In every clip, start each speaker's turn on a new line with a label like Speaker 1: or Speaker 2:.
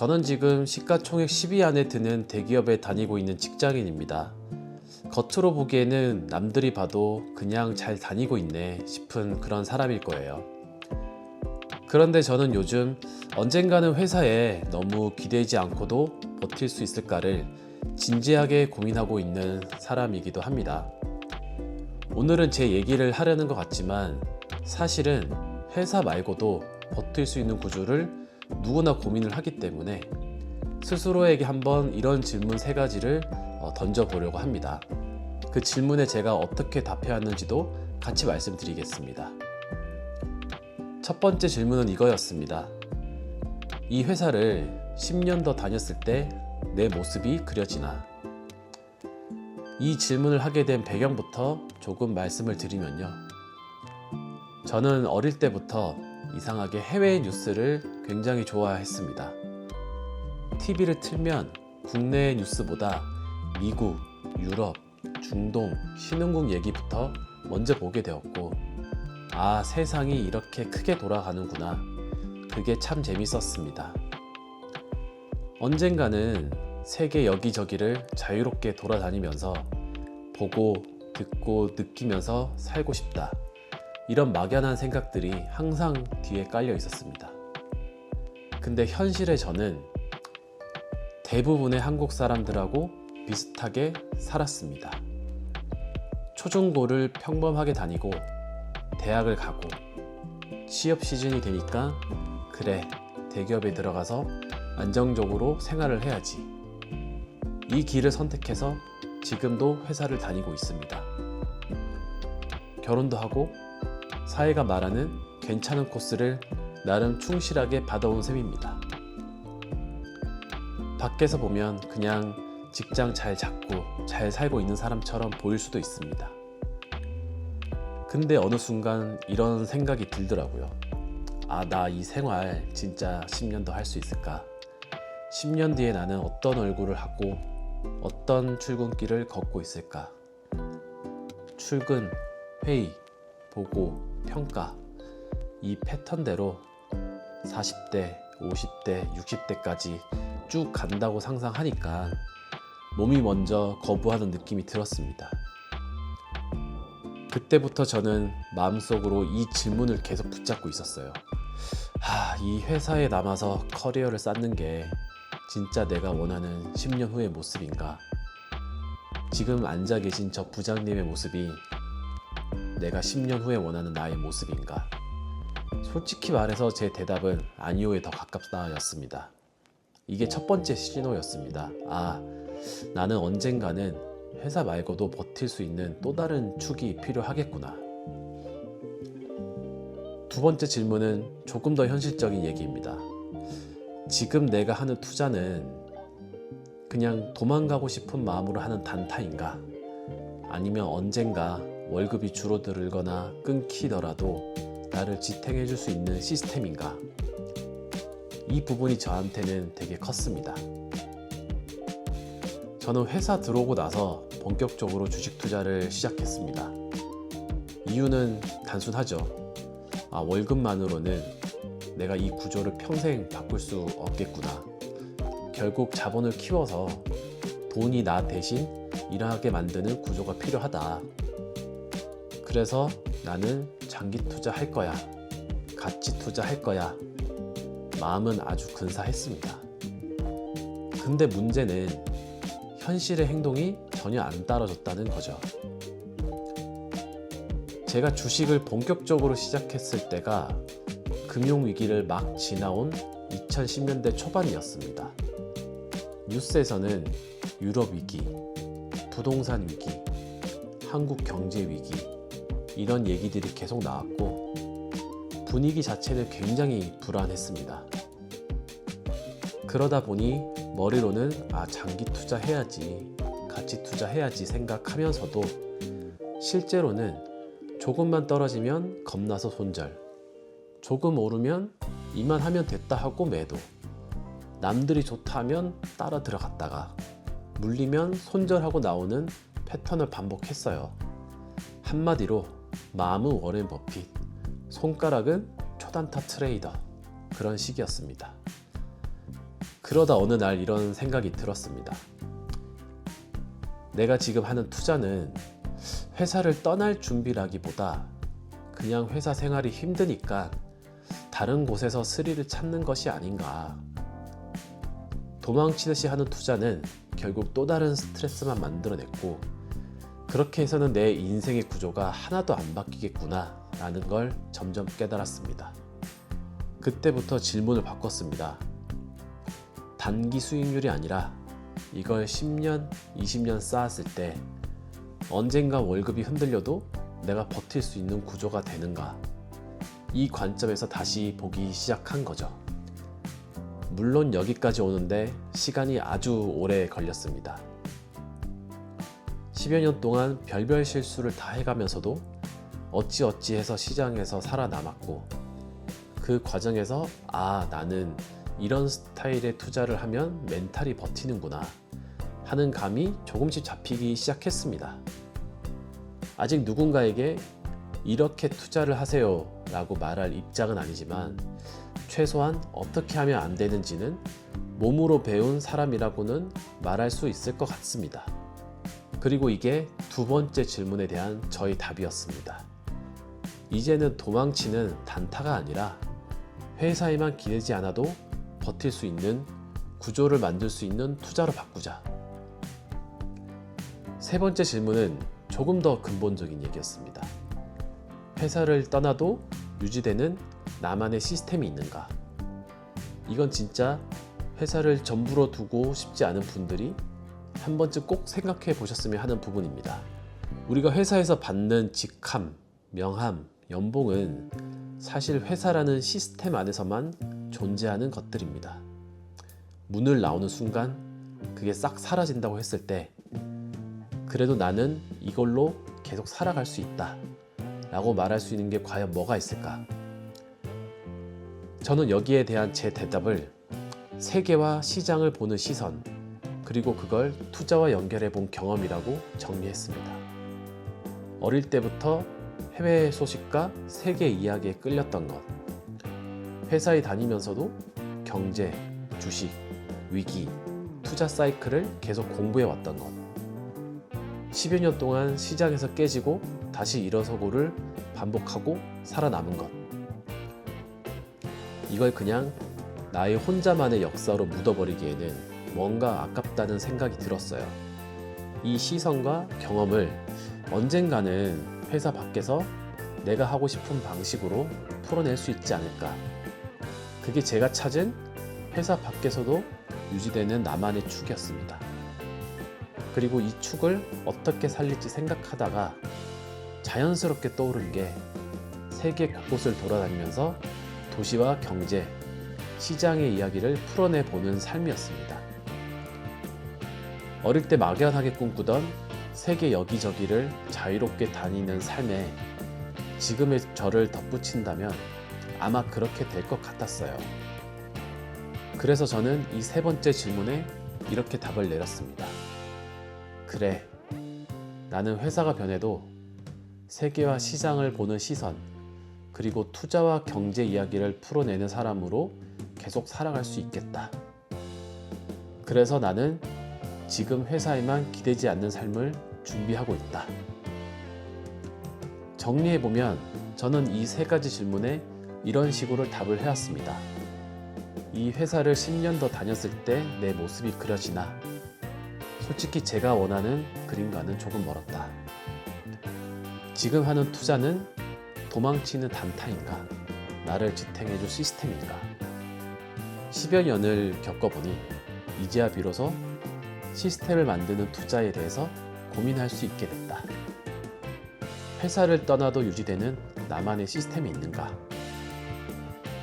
Speaker 1: 저는 지금 시가총액 10위 안에 드는 대기업에 다니고 있는 직장인입니다. 겉으로 보기에는 남들이 봐도 그냥 잘 다니고 있네 싶은 그런 사람일 거예요. 그런데 저는 요즘 언젠가는 회사에 너무 기대지 않고도 버틸 수 있을까를 진지하게 고민하고 있는 사람이기도 합니다. 오늘은 제 얘기를 하려는 것 같지만 사실은 회사 말고도 버틸 수 있는 구조를 누구나 고민을 하기 때문에 스스로에게 한번 이런 질문 3가지를 던져보려고 합니다. 그 질문에 제가 어떻게 답해왔는지도 같이 말씀드리겠습니다. 첫 번째 질문은 이거였습니다. 이 회사를 10년 더 다녔을 때 내 모습이 그려지나? 이 질문을 하게 된 배경부터 조금 말씀을 드리면요. 저는 어릴 때부터 이상하게 해외 뉴스를 굉장히 좋아했습니다. TV를 틀면 국내 뉴스보다 미국, 유럽, 중동, 신흥국 얘기부터 먼저 보게 되었고, 아, 세상이 이렇게 크게 돌아가는구나. 그게 참 재밌었습니다. 언젠가는 세계 여기저기를 자유롭게 돌아다니면서 보고, 듣고, 느끼면서 살고 싶다. 이런 막연한 생각들이 항상 뒤에 깔려 있었습니다. 근데 현실의 저는 대부분의 한국 사람들하고 비슷하게 살았습니다. 초중고를 평범하게 다니고 대학을 가고 취업 시즌이 되니까 그래, 대기업에 들어가서 안정적으로 생활을 해야지. 이 길을 선택해서 지금도 회사를 다니고 있습니다. 결혼도 하고 사회가 말하는 괜찮은 코스를 나름 충실하게 받아온 셈입니다. 밖에서 보면 그냥 직장 잘 잡고 잘 살고 있는 사람처럼 보일 수도 있습니다. 근데 어느 순간 이런 생각이 들더라고요. 아, 나 이 생활 진짜 10년 더 할 수 있을까? 10년 뒤에 나는 어떤 얼굴을 하고 어떤 출근길을 걷고 있을까? 출근, 회의, 보고, 평가, 이 패턴대로 40대, 50대, 60대까지 쭉 간다고 상상하니까 몸이 먼저 거부하는 느낌이 들었습니다. 그때부터 저는 마음속으로 이 질문을 계속 붙잡고 있었어요. 이 회사에 남아서 커리어를 쌓는 게 진짜 내가 원하는 10년 후의 모습인가? 지금 앉아 계신 저 부장님의 모습이 내가 10년 후에 원하는 나의 모습인가? 솔직히 말해서 제 대답은 아니오에 더 가깝다였습니다. 이게 첫 번째 신호였습니다. 아, 나는 언젠가는 회사 말고도 버틸 수 있는 또 다른 축이 필요하겠구나. 두 번째 질문은 조금 더 현실적인 얘기입니다. 지금 내가 하는 투자는 그냥 도망가고 싶은 마음으로 하는 단타인가? 아니면 언젠가 월급이 줄어들거나 끊기더라도 나를 지탱해 줄 수 있는 시스템인가? 이 부분이 저한테는 되게 컸습니다. 저는 회사 들어오고 나서 본격적으로 주식 투자를 시작했습니다. 이유는 단순하죠. 월급만으로는 내가 이 구조를 평생 바꿀 수 없겠구나. 결국 자본을 키워서 돈이 나 대신 일하게 만드는 구조가 필요하다. 그래서 나는 장기 투자할 거야. 가치 투자할 거야. 마음은 아주 근사했습니다. 근데 문제는 현실의 행동이 전혀 안 따라줬다는 거죠. 제가 주식을 본격적으로 시작했을 때가 금융위기를 막 지나온 2010년대 초반이었습니다. 뉴스에서는 유럽 위기, 부동산 위기, 한국 경제 위기 이런 얘기들이 계속 나왔고 분위기 자체는 굉장히 불안했습니다. 그러다 보니 머리로는 장기 투자해야지, 가치 투자해야지 생각하면서도 실제로는 조금만 떨어지면 겁나서 손절, 조금 오르면 이만 하면 됐다 하고 매도, 남들이 좋다 하면 따라 들어갔다가 물리면 손절하고 나오는 패턴을 반복했어요. 한마디로 마음은 워렌 버핏, 손가락은 초단타 트레이더, 그런 식이었습니다. 그러다 어느 날 이런 생각이 들었습니다. 내가 지금 하는 투자는 회사를 떠날 준비라기보다 그냥 회사 생활이 힘드니까 다른 곳에서 스릴을 찾는 것이 아닌가. 도망치듯이 하는 투자는 결국 또 다른 스트레스만 만들어냈고, 그렇게 해서는 내 인생의 구조가 하나도 안 바뀌겠구나 라는 걸 점점 깨달았습니다. 그때부터 질문을 바꿨습니다. 단기 수익률이 아니라 이걸 10년, 20년 쌓았을 때 언젠가 월급이 흔들려도 내가 버틸 수 있는 구조가 되는가? 이 관점에서 다시 보기 시작한 거죠. 물론 여기까지 오는데 시간이 아주 오래 걸렸습니다. 10여 년 동안 별별 실수를 다 해가면서도 어찌어찌해서 시장에서 살아남았고, 그 과정에서 나는 이런 스타일의 투자를 하면 멘탈이 버티는구나 하는 감이 조금씩 잡히기 시작했습니다. 아직 누군가에게 이렇게 투자를 하세요 라고 말할 입장은 아니지만, 최소한 어떻게 하면 안 되는지는 몸으로 배운 사람이라고는 말할 수 있을 것 같습니다. 그리고 이게 두 번째 질문에 대한 저의 답이었습니다. 이제는 도망치는 단타가 아니라 회사에만 기대지 않아도 버틸 수 있는 구조를 만들 수 있는 투자로 바꾸자. 세 번째 질문은 조금 더 근본적인 얘기였습니다. 회사를 떠나도 유지되는 나만의 시스템이 있는가? 이건 진짜 회사를 전부로 두고 싶지 않은 분들이 한 번쯤 꼭 생각해 보셨으면 하는 부분입니다. 우리가 회사에서 받는 직함, 명함, 연봉은 사실 회사라는 시스템 안에서만 존재하는 것들입니다. 문을 나오는 순간 그게 싹 사라진다고 했을 때, 그래도 나는 이걸로 계속 살아갈 수 있다 라고 말할 수 있는 게 과연 뭐가 있을까? 저는 여기에 대한 제 대답을 세계와 시장을 보는 시선, 그리고 그걸 투자와 연결해 본 경험이라고 정리했습니다. 어릴 때부터 해외 소식과 세계 이야기에 끌렸던 것, 회사에 다니면서도 경제, 주식, 위기, 투자 사이클을 계속 공부해 왔던 것, 10여 년 동안 시장에서 깨지고 다시 일어서고를 반복하고 살아남은 것, 이걸 그냥 나의 혼자만의 역사로 묻어버리기에는 뭔가 아깝다는 생각이 들었어요. 이 시선과 경험을 언젠가는 회사 밖에서 내가 하고 싶은 방식으로 풀어낼 수 있지 않을까. 그게 제가 찾은 회사 밖에서도 유지되는 나만의 축이었습니다. 그리고 이 축을 어떻게 살릴지 생각하다가 자연스럽게 떠오른 게 세계 곳곳을 돌아다니면서 도시와 경제, 시장의 이야기를 풀어내보는 삶이었습니다. 어릴 때 막연하게 꿈꾸던 세계 여기저기를 자유롭게 다니는 삶에 지금의 저를 덧붙인다면 아마 그렇게 될 것 같았어요. 그래서 저는 이 세 번째 질문에 이렇게 답을 내렸습니다. 그래, 나는 회사가 변해도 세계와 시장을 보는 시선, 그리고 투자와 경제 이야기를 풀어내는 사람으로 계속 살아갈 수 있겠다. 그래서 나는 지금 회사에만 기대지 않는 삶을 준비하고 있다. 정리해보면 저는 이 세 가지 질문에 이런 식으로 답을 해왔습니다. 이 회사를 10년 더 다녔을 때 내 모습이 그려지나? 솔직히 제가 원하는 그림과는 조금 멀었다. 지금 하는 투자는 도망치는 단타인가? 나를 지탱해줄 시스템인가? 10여 년을 겪어보니 이제야 비로소 시스템을 만드는 투자에 대해서 고민할 수 있게 됐다. 회사를 떠나도 유지되는 나만의 시스템이 있는가?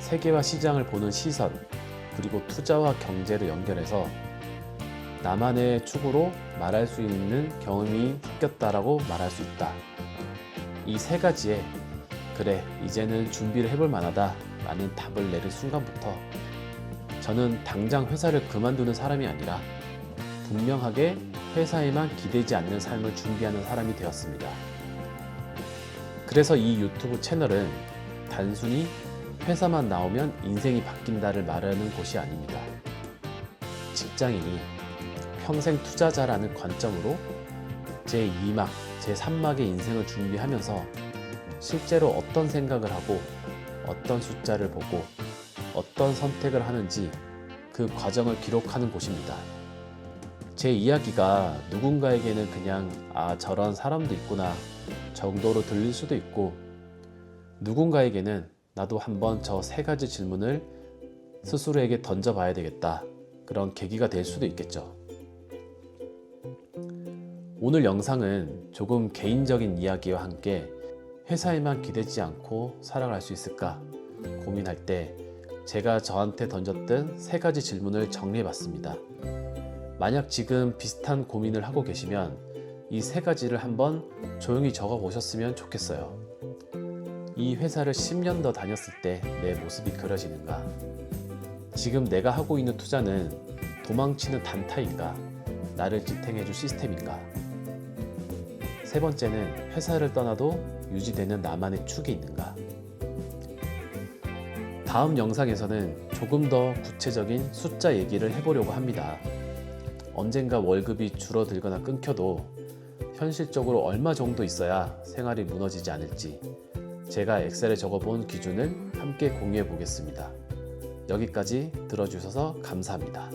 Speaker 1: 세계와 시장을 보는 시선, 그리고 투자와 경제를 연결해서 나만의 축으로 말할 수 있는 경험이 생겼다라고 말할 수 있다. 이 세 가지에 그래, 이제는 준비를 해볼 만하다 라는 답을 내릴 순간부터 저는 당장 회사를 그만두는 사람이 아니라 분명하게 회사에만 기대지 않는 삶을 준비하는 사람이 되었습니다. 그래서 이 유튜브 채널은 단순히 회사만 나오면 인생이 바뀐다를 말하는 곳이 아닙니다. 직장인이 평생 투자자라는 관점으로 제2막, 제3막의 인생을 준비하면서 실제로 어떤 생각을 하고 어떤 숫자를 보고 어떤 선택을 하는지 그 과정을 기록하는 곳입니다. 제 이야기가 누군가에게는 그냥 저런 사람도 있구나 정도로 들릴 수도 있고, 누군가에게는 나도 한번 저 3가지 질문을 스스로에게 던져봐야 되겠다, 그런 계기가 될 수도 있겠죠. 오늘 영상은 조금 개인적인 이야기와 함께 회사에만 기대지 않고 살아갈 수 있을까 고민할 때 제가 저한테 던졌던 3가지 질문을 정리해봤습니다. 만약 지금 비슷한 고민을 하고 계시면 이 3가지를 한번 조용히 적어보셨으면 좋겠어요. 이 회사를 10년 더 다녔을 때 내 모습이 그려지는가? 지금 내가 하고 있는 투자는 도망치는 단타인가? 나를 지탱해줄 시스템인가? 3번째는 회사를 떠나도 유지되는 나만의 축이 있는가? 다음 영상에서는 조금 더 구체적인 숫자 얘기를 해보려고 합니다. 언젠가 월급이 줄어들거나 끊겨도 현실적으로 얼마 정도 있어야 생활이 무너지지 않을지 제가 엑셀에 적어본 기준을 함께 공유해 보겠습니다. 여기까지 들어주셔서 감사합니다.